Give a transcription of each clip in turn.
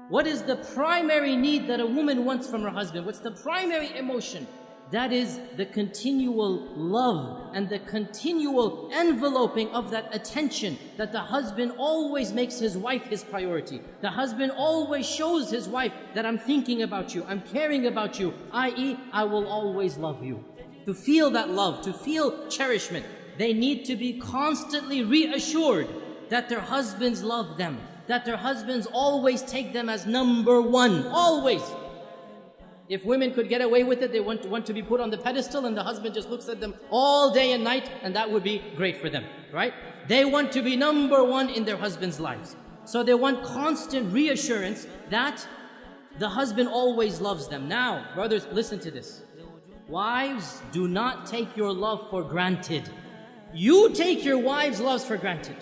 What is the primary need that a woman wants from her husband? What's the primary emotion? That is the continual love and the continual enveloping of that attention, that the husband always makes his wife his priority. The husband always shows his wife that I'm thinking about you, I'm caring about you, i.e., I will always love you. To feel that love, to feel cherishment, they need to be constantly reassured that their husbands love them, that their husbands always take them as number one, always. If women could get away with it, they want to be put on the pedestal and the husband just looks at them all day and night, and that would be great for them, right? They want to be number one in their husbands' lives. So they want constant reassurance that the husband always loves them. Now, brothers, listen to this. Wives, do not take your love for granted. You take your wives' loves for granted.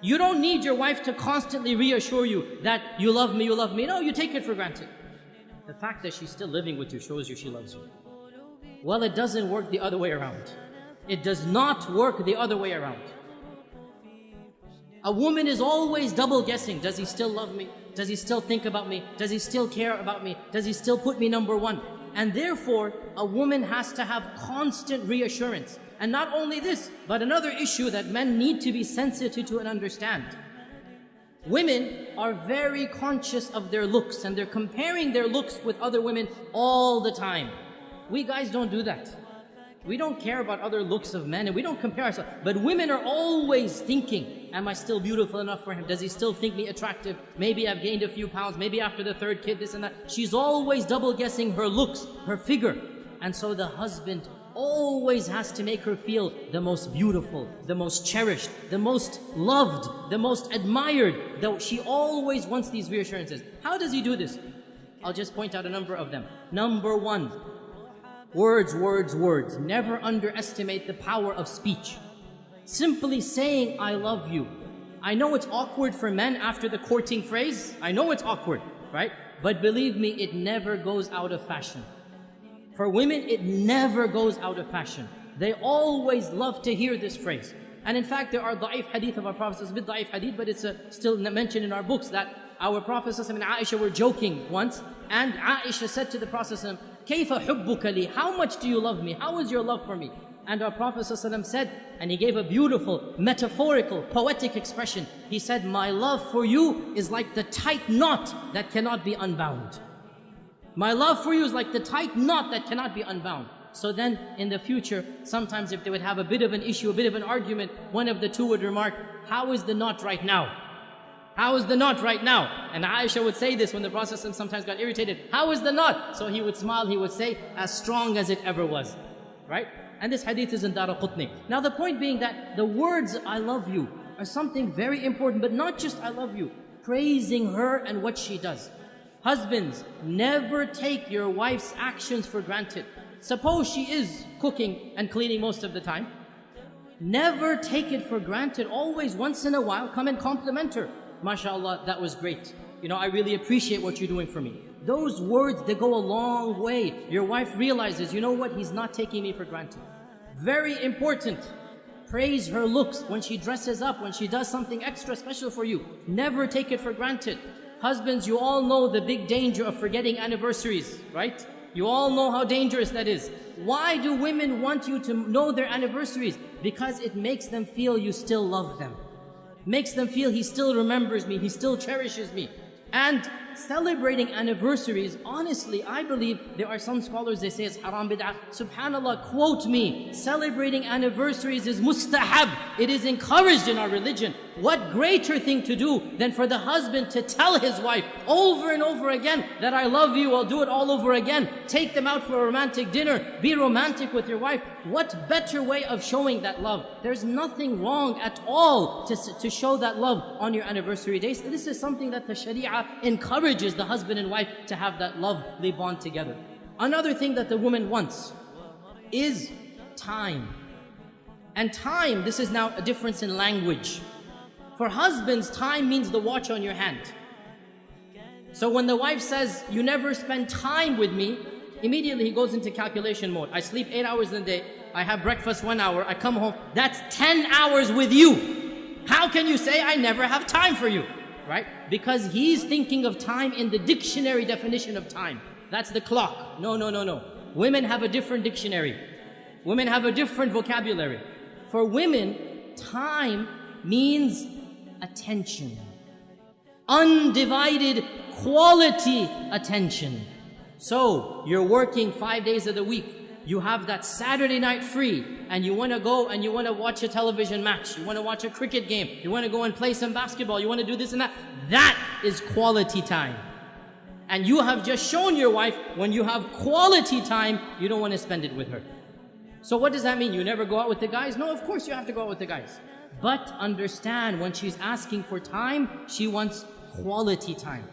You don't need your wife to constantly reassure you that you love me, you love me. No, you take it for granted. The fact that she's still living with you shows you she loves you. Well, it doesn't work the other way around. It does not work the other way around. A woman is always double guessing. Does he still love me? Does he still think about me? Does he still care about me? Does he still put me number one? And therefore, a woman has to have constant reassurance. And not only this, but another issue that men need to be sensitive to and understand. Women are very conscious of their looks, and they're comparing their looks with other women all the time. We guys don't do that. We don't care about other looks of men, and we don't compare ourselves. But women are always thinking, am I still beautiful enough for him? Does he still think me attractive? Maybe I've gained a few pounds, maybe after the third kid, this and that. She's always double guessing her looks, her figure. And so the husband always has to make her feel the most beautiful, the most cherished, the most loved, the most admired. Though she always wants these reassurances. How does he do this? I'll just point out a number of them. Number one, words, words, words. Never underestimate the power of speech. Simply saying, I love you. I know it's awkward for men after the courting phrase. I know it's awkward, right? But believe me, it never goes out of fashion. For women, it never goes out of fashion. They always love to hear this phrase. And in fact, there are da'if hadith of our Prophet. It's a bit da'if hadith, but it's still mentioned in our books that our Prophet and Aisha were joking once. And Aisha said to the Prophet, كَيْفَ حُبُّكَ لِي? How much do you love me? How is your love for me? And our Prophet said, and he gave a beautiful, metaphorical, poetic expression. He said, my love for you is like the tight knot that cannot be unbound. My love for you is like the tight knot that cannot be unbound. So then, in the future, sometimes if they would have a bit of an issue, a bit of an argument, one of the two would remark, how is the knot right now? How is the knot right now? And Aisha would say this when the Prophet sometimes got irritated. How is the knot? So he would smile, he would say, as strong as it ever was. Right? And this hadith is in Daraqutni. Now the point being that the words, I love you, are something very important, but not just I love you. Praising her and what she does. Husbands, never take your wife's actions for granted. Suppose she is cooking and cleaning most of the time. Never take it for granted. Always, once in a while, come and compliment her. MashaAllah, that was great. You know, I really appreciate what you're doing for me. Those words, they go a long way. Your wife realizes, you know what, he's not taking me for granted. Very important. Praise her looks when she dresses up, when she does something extra special for you. Never take it for granted. Husbands, you all know the big danger of forgetting anniversaries, right? You all know how dangerous that is. Why do women want you to know their anniversaries? Because it makes them feel you still love them. Makes them feel he still remembers me, he still cherishes me. And celebrating anniversaries, honestly, I believe there are some scholars, they say it's haram bid'ah. Subhanallah, quote me, celebrating anniversaries is mustahab. It is encouraged in our religion. What greater thing to do than for the husband to tell his wife over and over again that I love you, I'll do it all over again. Take them out for a romantic dinner. Be romantic with your wife. What better way of showing that love? There's nothing wrong at all to show that love on your anniversary days. This is something that the Sharia encourages the husband and wife to have that lovely bond together. Another thing that the woman wants is time. And time, this is now a difference in language. For husbands, time means the watch on your hand. So when the wife says, you never spend time with me, immediately he goes into calculation mode. I sleep 8 hours in a day, I have breakfast 1 hour, I come home, that's 10 hours with you. How can you say I never have time for you? Right? Because he's thinking of time in the dictionary definition of time. That's the clock. No, no, no, no. Women have a different dictionary. Women have a different vocabulary. For women, time means attention. Undivided quality attention. So, you're working 5 days of the week. You have that Saturday night free, and you want to go and you want to watch a television match. You want to watch a cricket game. You want to go and play some basketball. You want to do this and that. That is quality time. And you have just shown your wife, when you have quality time, you don't want to spend it with her. So what does that mean? You never go out with the guys? No, of course you have to go out with the guys. But understand, when she's asking for time, she wants quality time.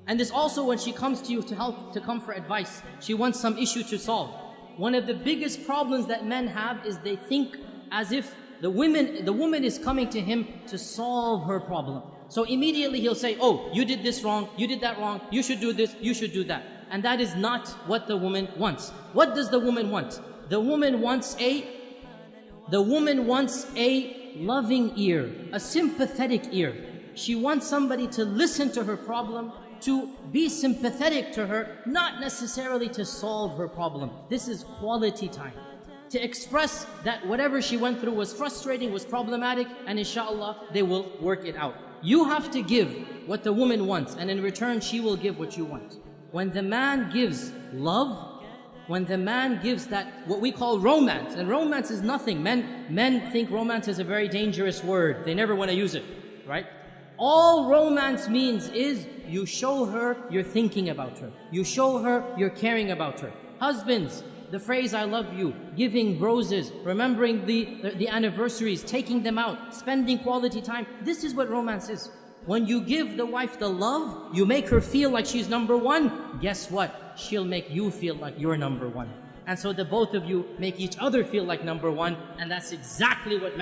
And this also, when she comes to you to come for advice, she wants some issue to solve. One of the biggest problems that men have is they think as if the woman is coming to him to solve her problem. So immediately he'll say, oh, you did this wrong, you did that wrong, you should do this, you should do that. And that is not what the woman wants. What does the woman want? The woman wants a loving ear, a sympathetic ear. She wants somebody to listen to her problem, to be sympathetic to her, not necessarily to solve her problem. This is quality time. To express that whatever she went through was frustrating, was problematic, and inshallah, they will work it out. You have to give what the woman wants, and in return, she will give what you want. When the man gives love, when the man gives that, what we call romance, and romance is nothing. Men think romance is a very dangerous word. They never want to use it, right? All romance means is you show her you're thinking about her. You show her you're caring about her. Husbands, the phrase I love you, giving roses, remembering the anniversaries, taking them out, spending quality time. This is what romance is. When you give the wife the love, you make her feel like she's number one. Guess what? She'll make you feel like you're number one. And so the both of you make each other feel like number one, and that's exactly what